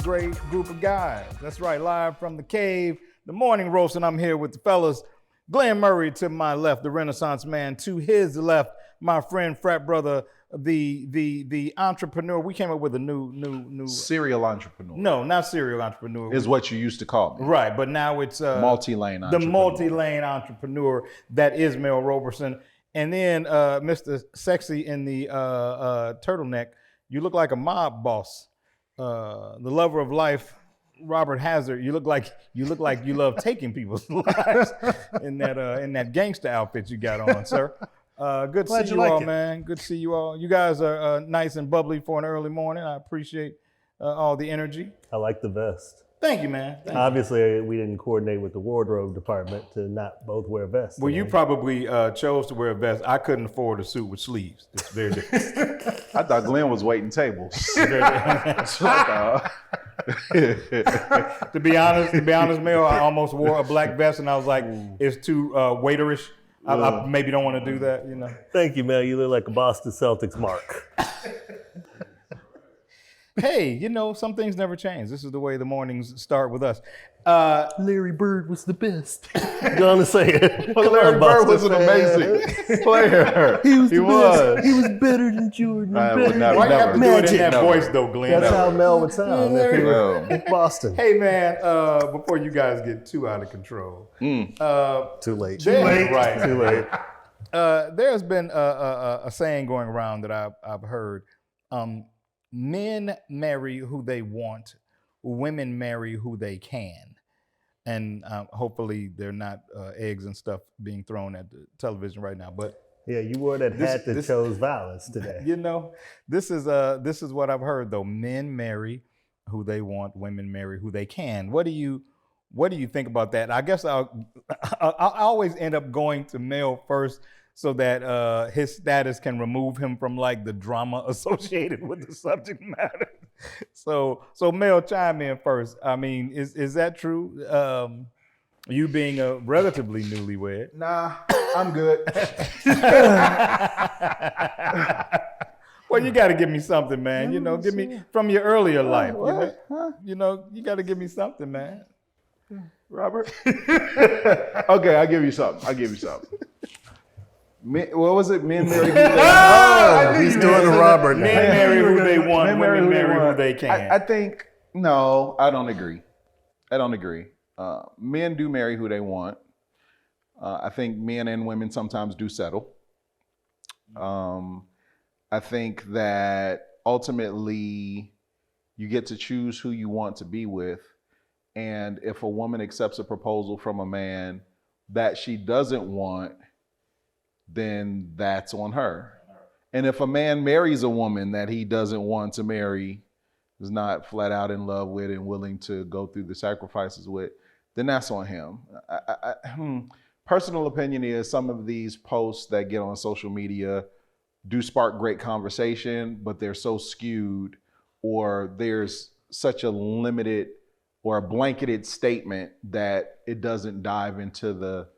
great group of guys. That's right, live from the cave, the morning roast, and I'm here with the fellas. Glenn Murray to my left, the Renaissance man. To his left, my friend, frat brother, the entrepreneur. We came up with a new serial entrepreneur. No, not serial entrepreneur. Is what you used to call me. Right, but now it's multi-lane entrepreneur. The multi-lane entrepreneur that is Mel Roberson. And then Mr. Sexy in the turtleneck. You look like a mob boss. The lover of life, Robert Hazard. You look like you love taking people's lives in that gangster outfit you got on, sir. Good to see you all, man. Good to see you all. You guys are nice and bubbly for an early morning. I appreciate all the energy. I like the vest. Thank you, man. Obviously, we didn't coordinate with the wardrobe department to not both wear vests. Well, you probably chose to wear a vest. I couldn't afford a suit with sleeves. It's very different. I thought Glenn was waiting tables. To be honest, Mel, I almost wore a black vest, and I was like, it's too waiterish. I maybe don't want to do that, you know. Thank you, Mel. You look like a Boston Celtics mark. Hey, you know, some things never change. This is the way the mornings start with us. Larry Bird was the best. Gonna say it. Well, Larry Bird was an amazing player. He was the best. He was better than Jordan. Why you have to do it in that voice, though, Glenn? That's how Mel would sound if he were in Boston. Hey, man, before you guys get too out of control. Too late. Right. Too late. There's been a saying going around that I've heard. Men marry who they want, women marry who they can. And hopefully they're not eggs and stuff being thrown at the television right now. But yeah, you wore that hat that chose violence today. You know, this is what I've heard though. Men marry who they want, women marry who they can. What do you think about that? I guess I'll always end up going to Mel first, so that his status can remove him from like the drama associated with the subject matter. So Mel, chime in first. I mean, is that true? You being a relatively newlywed. Nah, I'm good. Well, you got to give me something, man. You know, give me from your earlier life. You know, you got to give me something, man. Robert? Okay, I'll give you something. What was it? Men marry who they want. He's doing a Robert now. Men marry who they want, women marry who they can. I think, no, I don't agree. Men do marry who they want. I think men and women sometimes do settle. I think that ultimately you get to choose who you want to be with. And if a woman accepts a proposal from a man that she doesn't want, then that's on her. And if a man marries a woman that he doesn't want to marry, is not flat out in love with and willing to go through the sacrifices with, then that's on him. Personal opinion is some of these posts that get on social media do spark great conversation, but they're so skewed, or there's such a limited or a blanketed statement that it doesn't dive into the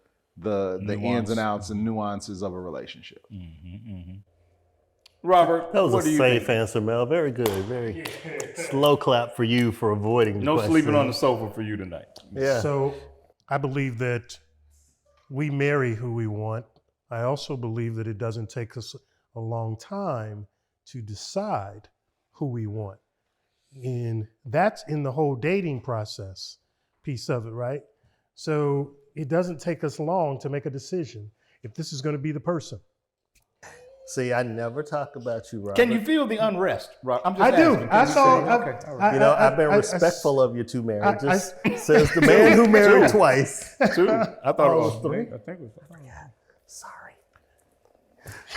ins and outs and nuances of a relationship. Robert, that was what a do you safe think? answer, Mel. Very good. Very slow clap for you for avoiding the No question. sleeping on the sofa for you tonight. Yeah. So I believe that we marry who we want. I also believe that it doesn't take us a long time to decide who we want. And that's in the whole dating process piece of it, right? So it doesn't take us long to make a decision if this is going to be the person. See, I never talk about you, Robert. Can you feel the unrest, Rob? I'm just I do. asking. I saw. Okay. All right. You know, I've been respectful of your two marriages. Says the man who married twice. Two. I thought it was three. I think it was three. Sorry.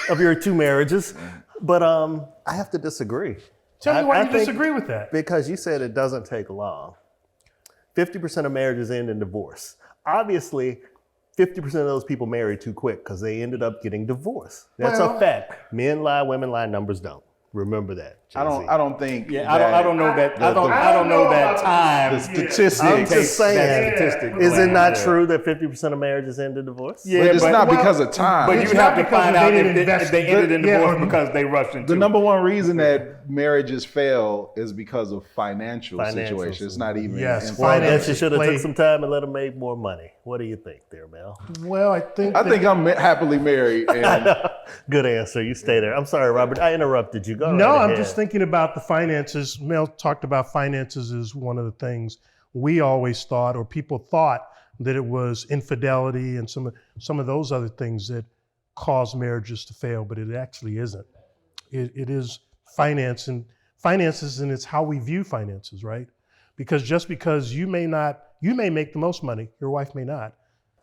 Of your two marriages. But I have to disagree. Tell me why you think disagree with that. Because you said it doesn't take long. 50% of marriages end in divorce. Obviously, 50% of those people marry too quick because they ended up getting divorced. That's a fact. Men lie, women lie, numbers don't. Remember that. I don't think. Yeah, I don't know that. I don't know that time. The statistics. I'm just saying, that statistic. is it not Yeah. true that 50% of marriages end in divorce? Yeah, But it's not because of time. But It's you not have to because find they out didn't if invest- they ended in yeah, divorce or- because they rushed into The it. number one reason that marriages fail is because of financial situations. It's not even. Yes, in Well, I Finance guess you should have play- took some time and let them make more money. What do you think there, Mel? Well, I think I'm happily married. And Good answer. You stay there. I'm sorry, Robert. I interrupted you. Go no, right I'm ahead. just thinking about the finances. Mel talked about finances as one of the things we always thought, or people thought, that it was infidelity and some of those other things that cause marriages to fail, but it actually isn't. It is finances, and it's how we view finances, right? Because just because you may make the most money, your wife may not.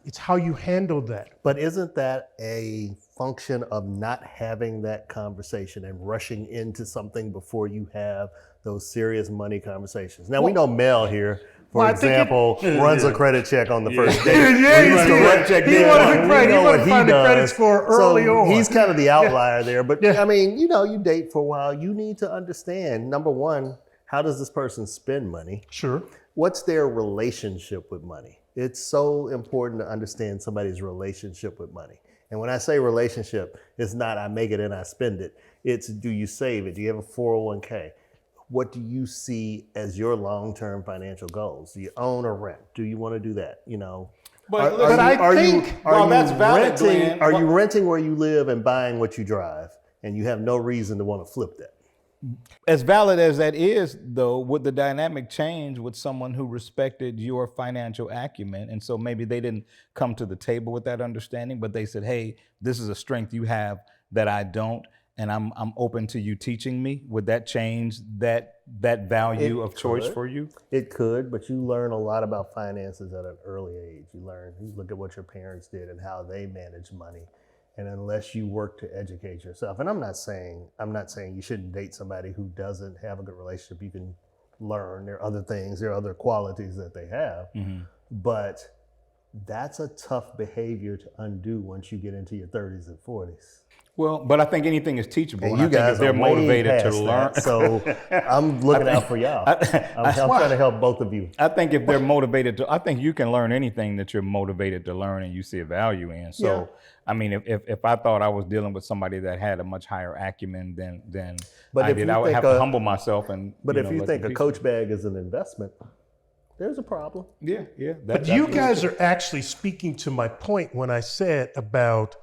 It's how you handle that. But isn't that a function of not having that conversation and rushing into something before you have those serious money conversations? Now, we know Mel here, for Well, I think example, runs a credit check on the first date. Yeah, We used to he run- did. He Yeah, wanted to we credit- he know wanted what to find the does. credit score early So on. he's kind of the outlier there. But Yeah. I mean, you date for a while. You need to understand, number one, how does this person spend money? Sure. What's their relationship with money? It's so important to understand somebody's relationship with money. And when I say relationship, it's not I make it and I spend it. It's do you save it? Do you have a 401k? What do you see as your long-term financial goals? Do you own or rent? Do you want to do that? But that's valid, Glenn. Are you renting where you live and buying what you drive, and you have no reason to want to flip that? As valid as that is, though, would the dynamic change with someone who respected your financial acumen? And so maybe they didn't come to the table with that understanding, but they said, hey, this is a strength you have that I don't, and I'm open to you teaching me. Would that change that value of choice could. for you? It could, but you learn a lot about finances at an early age. You look at what your parents did and how they managed money. And unless you work to educate yourself, and I'm not saying you shouldn't date somebody who doesn't have a good relationship. You can learn. There are other things, there are other qualities that they have. Mm-hmm. But that's a tough behavior to undo once you get into your 30s and 40s. Well, but I think anything is teachable. And And you I think guys if they're are way motivated to past learn. that, so I'm looking out for y'all. I'm trying to help both of you. I think if they're motivated to, I think you can learn anything that you're motivated to learn and you see a value in. So, Yeah. I mean, if I thought I was dealing with somebody that had a much higher acumen than But I if did, you I would think have to humble myself and. But if you let think them a teach coach bag is an investment, there's a problem. me. Yeah. But you guys are actually speaking to my point when I said about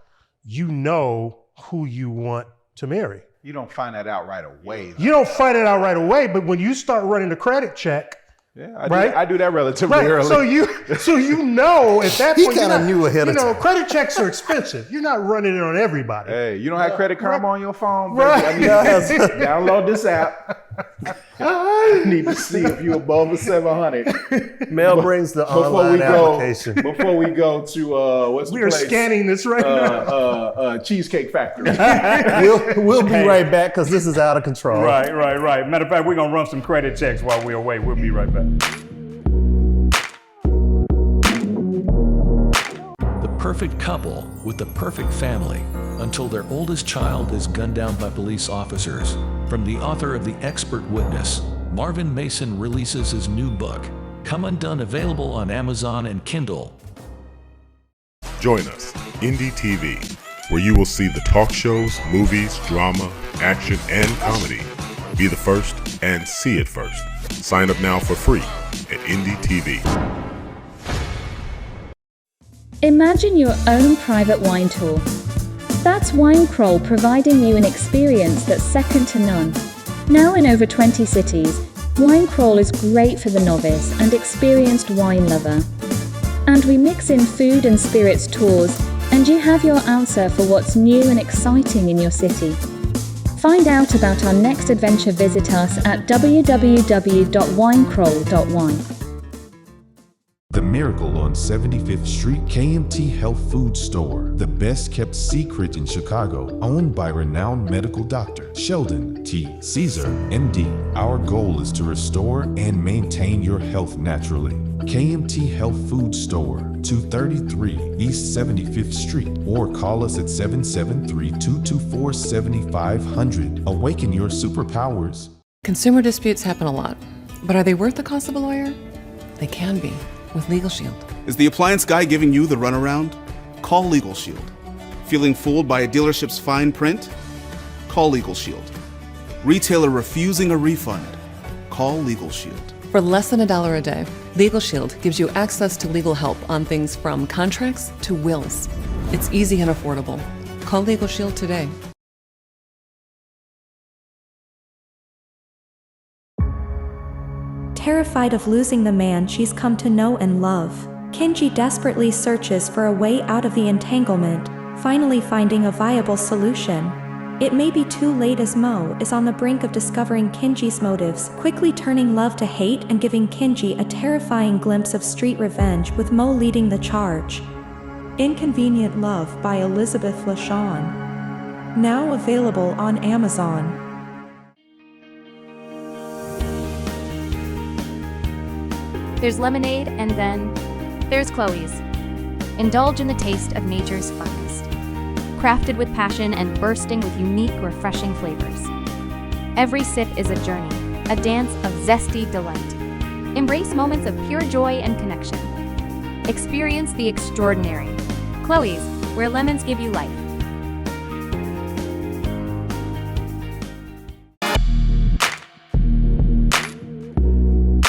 who you want to marry. you don't find that out right away. You don't find it out right away, but when you start running a credit check, Yeah, Right? I do that relatively right? early. So you know at that He point, you're kinda not- knew ahead of time. credit checks are expensive. You're not running it on everybody. Hey, you don't have Credit Karma on your phone? Baby? Right. I need you to download this app. I need to see if you're above a 700. Mel brings the online application. Before we go to what's the We are place? scanning this right now. Cheesecake Factory. We'll be right back because this is out of control. Right. Matter of fact, we're gonna run some credit checks while we're away. We'll be right back. The perfect couple with the perfect family until their oldest child is gunned down by police officers. From the author of The Expert Witness, Marvin Mason releases his new book, Come Undone, available on Amazon and Kindle. Join us, Indie TV, where you will see the talk shows, movies, drama, action, and comedy. Be the first and see it first. Sign up now for free at Indie TV. Imagine your own private wine tour. That's WineCrawl, providing you an experience that's second to none. Now in over 20 cities, WineCrawl is great for the novice and experienced wine lover. And we mix in food and spirits tours, and you have your answer for what's new and exciting in your city. Find out about our next adventure. Visit us at www.winecrawl.wine. The Miracle on 75th Street KMT Health Food Store, the best kept secret in Chicago, owned by renowned medical doctor Sheldon T. Caesar, MD. Our goal is to restore and maintain your health naturally. KMT Health Food Store, 233 East 75th Street, or call us at 773-224-7500. Awaken your superpowers. Consumer disputes happen a lot, but are they worth the cost of a lawyer? They can be, with Legal Shield. Is the appliance guy giving you the runaround? Call Legal Shield. Feeling fooled by a dealership's fine print? Call Legal Shield. Retailer refusing a refund? Call Legal Shield. For less than $1 a day, Legal Shield gives you access to legal help on things from contracts to wills. It's easy and affordable. Call Legal Shield today. Terrified of losing the man she's come to know and love, Kenji desperately searches for a way out of the entanglement, finally finding a viable solution. It may be too late as Mo is on the brink of discovering Kenji's motives, quickly turning love to hate and giving Kenji a terrifying glimpse of street revenge with Mo leading the charge. Inconvenient Love by Elizabeth LaShawn. Now available on Amazon. There's lemonade, and then there's Chloe's. Indulge in the taste of nature's finest. Crafted with passion and bursting with unique, refreshing flavors. Every sip is a journey, a dance of zesty delight. Embrace moments of pure joy and connection. Experience the extraordinary. Chloe's, where lemons give you life.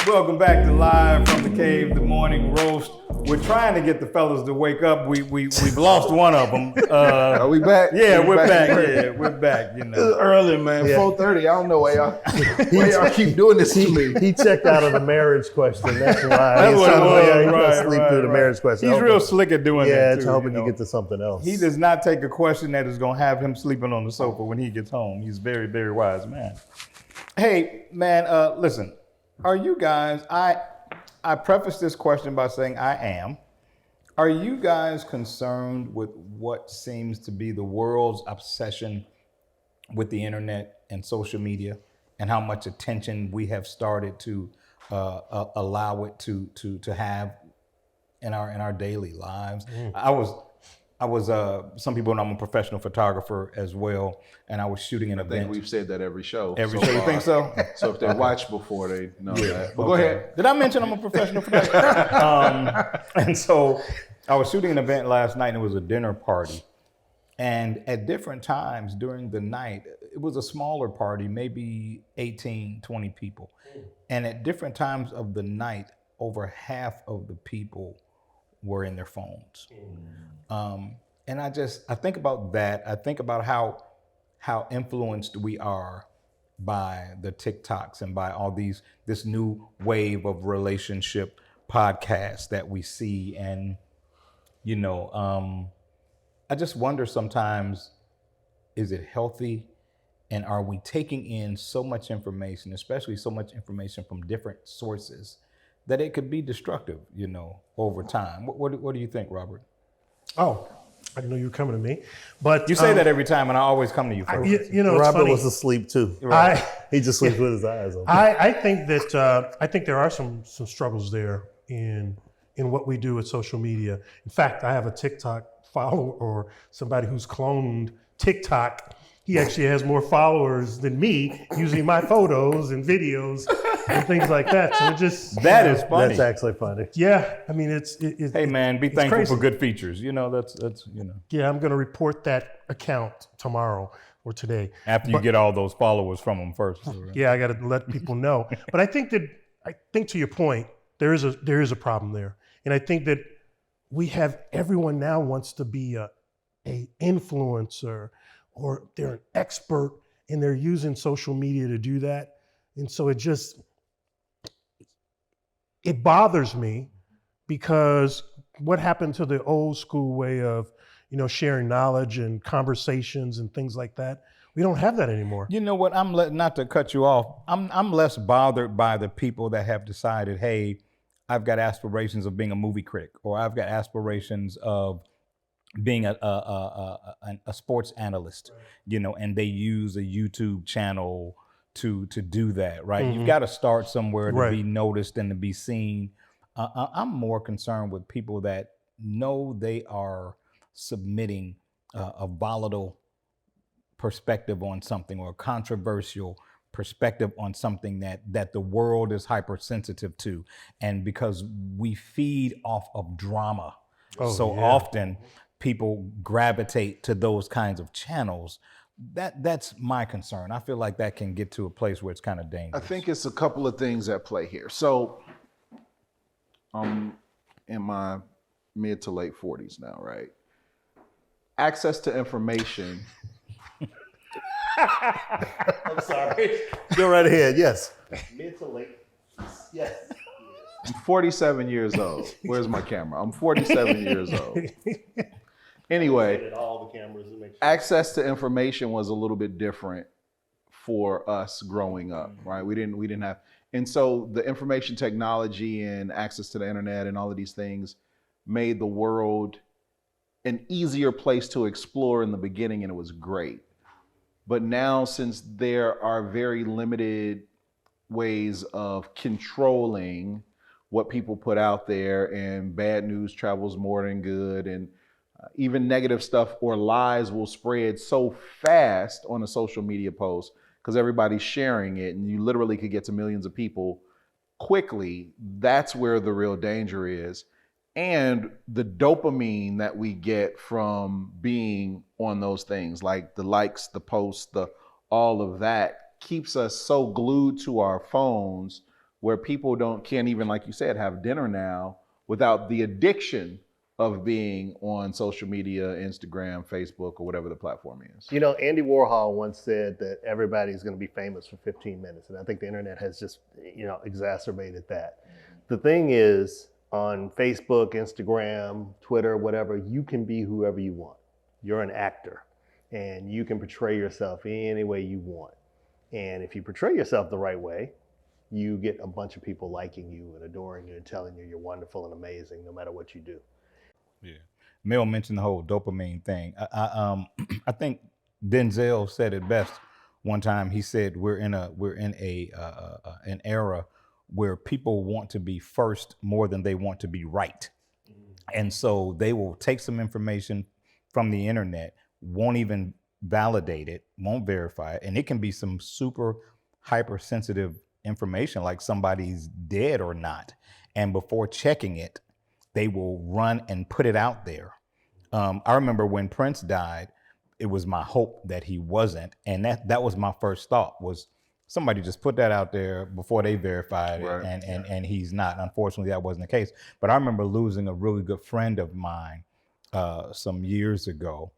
Welcome back to Live from the Cave, the Morning Roast. We're trying to get the fellas to wake up. We've lost one of them. Are we back? Yeah, we're back. Yeah, we're back. You know, It's early, man. Yeah. 4:30. I don't know why y'all keep doing this to me. He checked out of the marriage question. That's why. That's He's what it trying to was. figure out he Right, couldn't sleep through the marriage question. He's real slick at doing that Yeah, too. it's hoping you you know. get to something else. He does not take a question that is going to have him sleeping on the sofa when he gets home. He's very, very wise man. Hey, man, listen. Are you guys? I preface this question by saying I am. Are you guys concerned with what seems to be the world's obsession with the internet and social media, and how much attention we have started to allow it to have in our daily lives? I was some people know I'm a professional photographer as well, and I was shooting an I think event. we've said that every show. Every so show, you far. think so? So if they watched before, they know that. But Okay. go ahead. Did I mention I'm a professional photographer? And so I was shooting an event last night, and it was a dinner party. And at different times during the night, it was a smaller party, maybe 18, 20 people. And at different times of the night, over half of the people were in their phones. And I think about that. I think about how influenced we are by the TikToks and by all this new wave of relationship podcasts that we see. And, you know, I just wonder sometimes, is it healthy? And are we taking in so much information, especially so much information from different sources, that it could be destructive, you know, over time? What do you think, Robert? Oh, I didn't know you were coming to me. But You say that every time, and I always come to you first. You know, it's Robert funny. was asleep too. He just sleeps with his eyes open. I think that I think there are some struggles there in what we do with social media. In fact, I have a TikTok follower or somebody who's cloned TikTok. He actually has more followers than me using my photos and videos and things like that. So it just That is funny. That's actually funny. yeah. I mean, it's Hey man, be it's thankful crazy. for good features. You know, that's you know. Yeah, I'm going to report that account tomorrow or today. After you But- get all those followers from them first. Yeah, I got to let people know. But I think to your point, there is a problem there, and I think that everyone now wants to be a influencer, or they're an expert, and they're using social media to do that, and so it bothers me, because what happened to the old school way of, you know, sharing knowledge and conversations and things like that? We don't have that anymore. You know what? Not to cut you off. I'm less bothered by the people that have decided, hey, I've got aspirations of being a movie critic, or I've got aspirations of being a sports analyst, you know, and they use a YouTube channel to do that, right? You've got to start somewhere to be noticed and to be seen. I'm more concerned with people that know they are submitting a volatile perspective on something, or a controversial perspective on something that the world is hypersensitive to. And because we feed off of drama often, people gravitate to those kinds of channels. That's my concern. I feel like that can get to a place where it's kind of dangerous. I think it's a couple of things at play here. So I'm in my mid to late 40s now, right? Access to information. I'm sorry. Go right ahead. Yes. Mid to late. Yes. I'm 47 years old. Where's my camera? I'm 47 years old. Anyway, all the cameras and make sure. access to information was a little bit different for us growing up, right? We didn't have, and so the information technology and access to the internet and all of these things made the world an easier place to explore in the beginning, and it was great. But now, since there are very limited ways of controlling what people put out there, and bad news travels more than good, and even negative stuff or lies will spread so fast on a social media post because everybody's sharing it, and you literally could get to millions of people quickly. That's where the real danger is. And the dopamine that we get from being on those things, like the likes, the posts, all of that, keeps us so glued to our phones where people can't even, like you said, have dinner now without the addiction of being on social media, Instagram, Facebook, or whatever the platform is. You know, Andy Warhol once said that everybody's going to be famous for 15 minutes. And I think the internet has just, exacerbated that. The thing is, on Facebook, Instagram, Twitter, whatever, you can be whoever you want. You're an actor, and you can portray yourself any way you want. And if you portray yourself the right way, you get a bunch of people liking you and adoring you and telling you you're wonderful and amazing no matter what you do. Yeah. Mel mentioned the whole dopamine thing. I think Denzel said it best one time. He said we're in an era where people want to be first more than they want to be right. And so they will take some information from the internet, won't even validate it, won't verify it. And it can be some super hypersensitive information, like somebody's dead or not. And before checking it, they will run and put it out there. I remember when Prince died, it was my hope that he wasn't. And that was my first thought, was somebody just put that out there before they verified it, and he's not. Unfortunately, that wasn't the case. But I remember losing a really good friend of mine some years ago,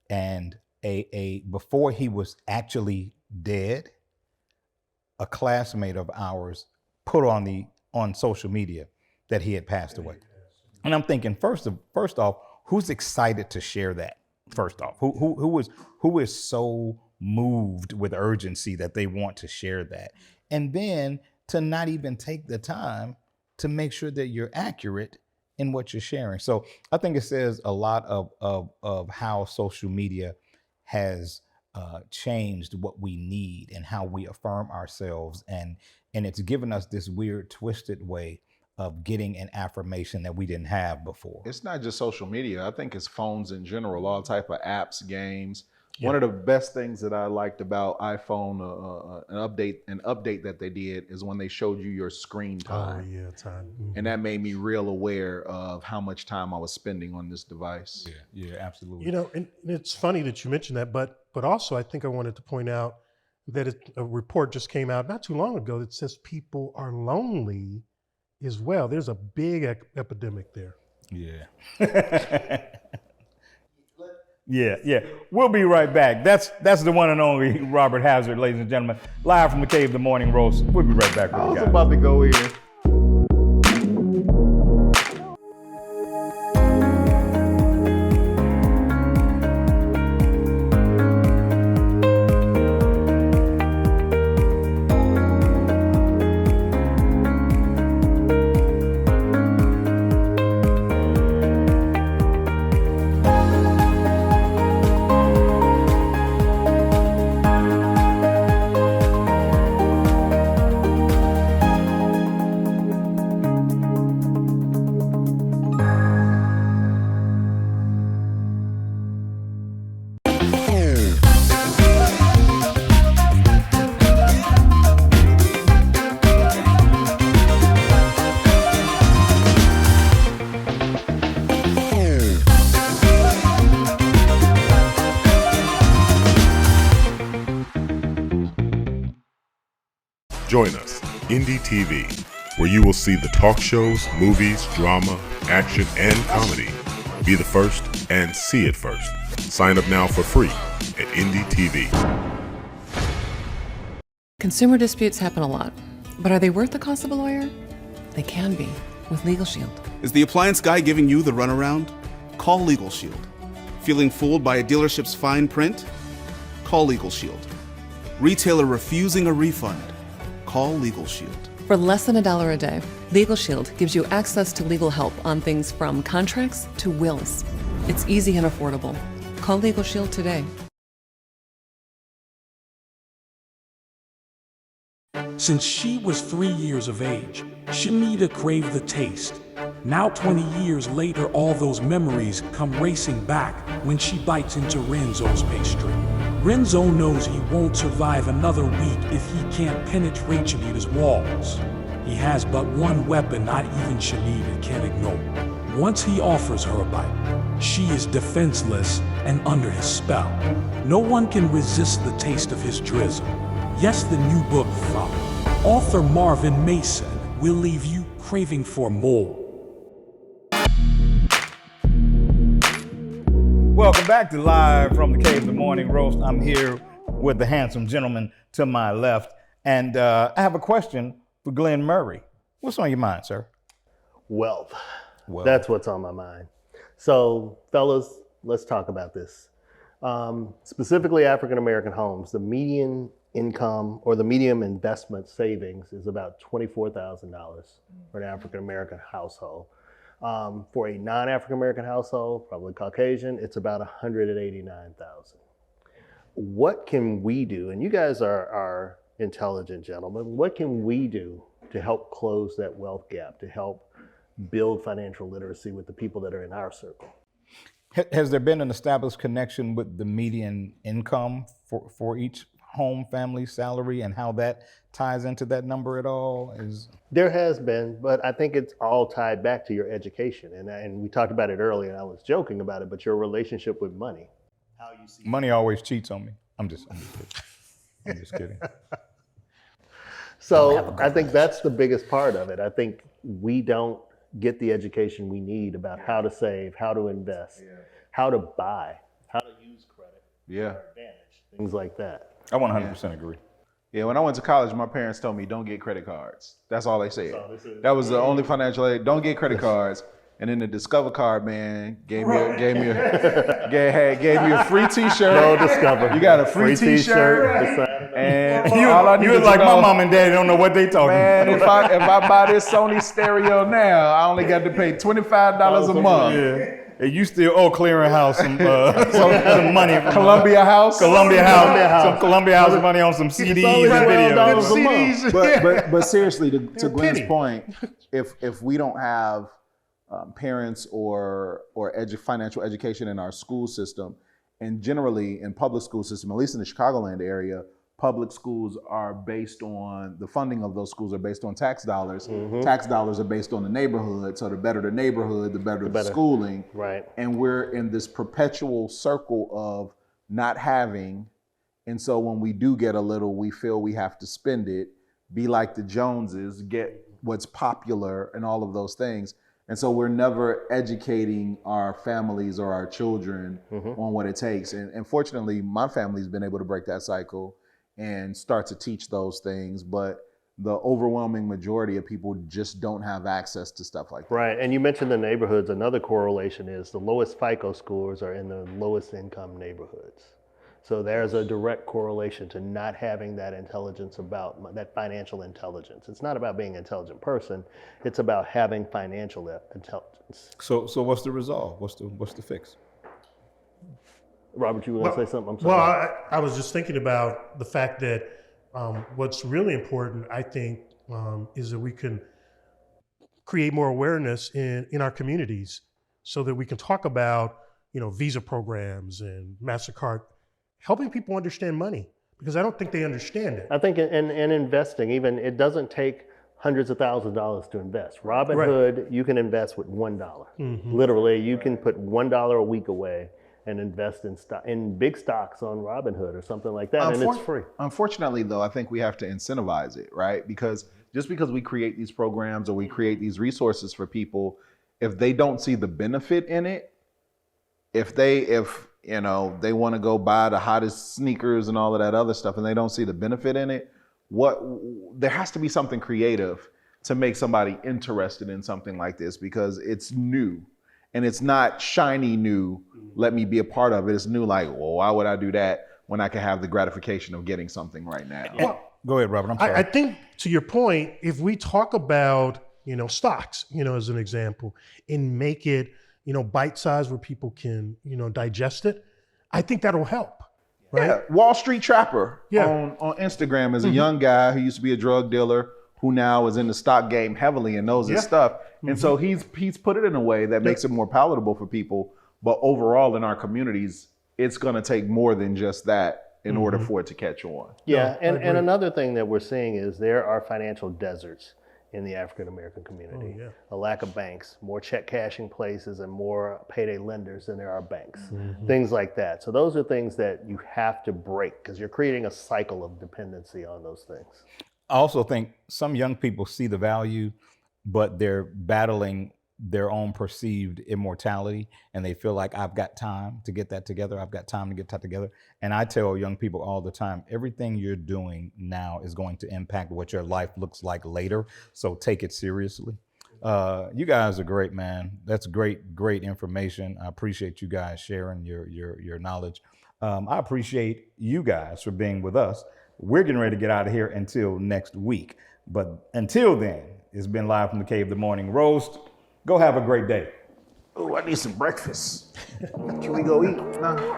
and before he was actually dead, a classmate of ours put on social media that he had passed away. And I'm thinking, first off, who's excited to share that? First off, who is so moved with urgency that they want to share that? And then to not even take the time to make sure that you're accurate in what you're sharing. So I think it says a lot of how social media has changed what we need and how we affirm ourselves, and it's given us this weird twisted way of getting an affirmation that we didn't have before. It's not just social media. I think it's phones in general, all type of apps, games. One of the best things that I liked about iPhone, an update that they did, is when they showed you your screen time. Oh yeah, time. Mm-hmm. And that made me real aware of how much time I was spending on this device. Yeah, absolutely. You know, and it's funny that you mentioned that, but also I think I wanted to point out that a report just came out not too long ago that says people are lonely as well. There's a big epidemic there. Yeah. Yeah. We'll be right back. That's the one and only Robert Hazard, ladies and gentlemen, live from the Cave, the Morning Roast. We'll be right back with you guys. I was about to go in. Join us, Indie TV, where you will see the talk shows, movies, drama, action, and comedy. Be the first and see it first. Sign up now for free at Indie TV. Consumer disputes happen a lot, but are they worth the cost of a lawyer? They can be with Legal Shield. Is the appliance guy giving you the runaround? Call Legal Shield. Feeling fooled by a dealership's fine print? Call Legal Shield. Retailer refusing a refund? Call Legal Shield. For less than $1 a day, Legal Shield gives you access to legal help on things from contracts to wills. It's easy and affordable. Call Legal Shield today. Since she was 3 years of age, Shanita craved the taste. Now 20 years later, all those memories come racing back when she bites into Renzo's pastry. Renzo knows he won't survive another week if he can't penetrate Shanita's walls. He has but one weapon not even Shanita can ignore. Once he offers her a bite, she is defenseless and under his spell. No one can resist the taste of his drizzle. Yes, the new book from author Marvin Mason will leave you craving for more. Welcome back to Live from the Cave, the Morning Roast. I'm here with the handsome gentleman to my left. And I have a question for Glenn Murray. What's on your mind, sir? Wealth. That's what's on my mind. So, fellas, let's talk about this. Specifically, African-American homes, the median income or the median investment savings is about $24,000 for an African-American household. For a non-African-American household, probably Caucasian, it's about $189,000. What can we do? And you guys are intelligent gentlemen. What can we do to help close that wealth gap, to help build financial literacy with the people that are in our circle? Has there been an established connection with the median income for each home family salary and how that ties into that number at all? There has been, but I think it's all tied back to your education. And we talked about it earlier, and I was joking about it, but your relationship with money. How you see money always cheats on me. I'm just kidding. I'm just kidding. So I think that's the biggest part of it. I think we don't get the education we need about how to save, how to invest, how to buy, how to use credit, to our advantage, things like that. I 100% agree. Yeah, when I went to college, my parents told me don't get credit cards. That's all they said. That was the only financial aid. Don't get credit cards. And then the Discover card man gave me a free T-shirt. No Discover. You got a free T-shirt. And you was like, my mom and daddy don't know what they talking man, about. if I buy this Sony stereo now, I only got to pay $25 a month. Yeah. And you still owe Clearinghouse some money. From Columbia House. Some Columbia House money on some CDs and videos. But seriously, to Glenn's point, if we don't have parents or financial education in our school system, and generally in public school system, at least in the Chicagoland area, public schools are based on, the funding of those schools are based on tax dollars. Mm-hmm. Tax dollars are based on the neighborhood. So the better the neighborhood, the better the schooling. Right. And we're in this perpetual circle of not having. And so when we do get a little, we feel we have to spend it, be like the Joneses, get what's popular and all of those things. And so we're never educating our families or our children on what it takes. And fortunately, my family's been able to break that cycle and start to teach those things. But the overwhelming majority of people just don't have access to stuff like that. Right, and you mentioned the neighborhoods. Another correlation is the lowest FICO scores are in the lowest income neighborhoods. So there's a direct correlation to not having that intelligence about that financial intelligence. It's not about being an intelligent person. It's about having financial intelligence. So what's the resolve? What's the fix? Robert, you want to say something? I'm sorry. Well, I was just thinking about the fact that what's really important, I think, is that we can create more awareness in our communities so that we can talk about, Visa programs and MasterCard, helping people understand money, because I don't think they understand it. I think in investing, even it doesn't take hundreds of thousands of dollars to invest. Robinhood, you can invest with $1. Mm-hmm. Literally, you can put $1 a week away and invest in big stocks on Robinhood or something like that, and it's free. Unfortunately, though, I think we have to incentivize it, right? Because just because we create these programs or we create these resources for people, if they don't see the benefit in it, if you know, they want to go buy the hottest sneakers and all of that other stuff and they don't see the benefit in it, there has to be something creative to make somebody interested in something like this, because it's new and it's not shiny new. Let me be a part of it. It's new, like, well, why would I do that when I can have the gratification of getting something right now? Go ahead, Robert. I'm sorry. I think to your point, if we talk about, you know, stocks, you know, as an example, and make it, you know, bite-sized where people can, you know, digest it, I think that'll help. Right? Yeah, Wall Street Trapper Yeah. on Instagram is a young guy who used to be a drug dealer who now is in the stock game heavily and knows his stuff. And so he's put it in a way that makes it more palatable for people. But overall in our communities, it's going to take more than just that in order for it to catch on. Yeah, and another thing that we're seeing is there are financial deserts in the African American community. Oh, yeah. A lack of banks, more check cashing places and more payday lenders than there are banks. Things like that. So those are things that you have to break, because you're creating a cycle of dependency on those things. I also think some young people see the value, but they're battling their own perceived immortality, and they feel like, I've got time to get that together. I've got time to get that together. And I tell young people all the time, everything you're doing now is going to impact what your life looks like later. So take it seriously. You guys are great, man. That's great information. I appreciate you guys sharing your knowledge. I appreciate you guys for being with us. We're getting ready to get out of here until next week. But until then, it's been Live from the Cave, the Morning Roast. Go have a great day. Oh, I need some breakfast. Can we go eat? No.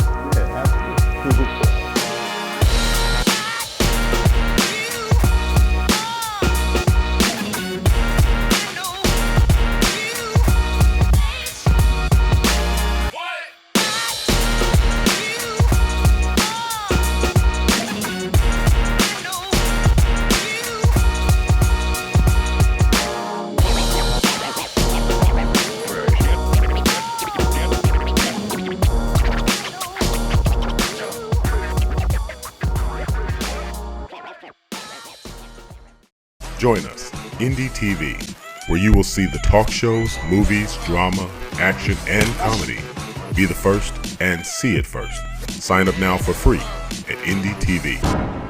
Join us, Indie TV, where you will see the talk shows, movies, drama, action, and comedy. Be the first and see it first. Sign up now for free at Indie TV.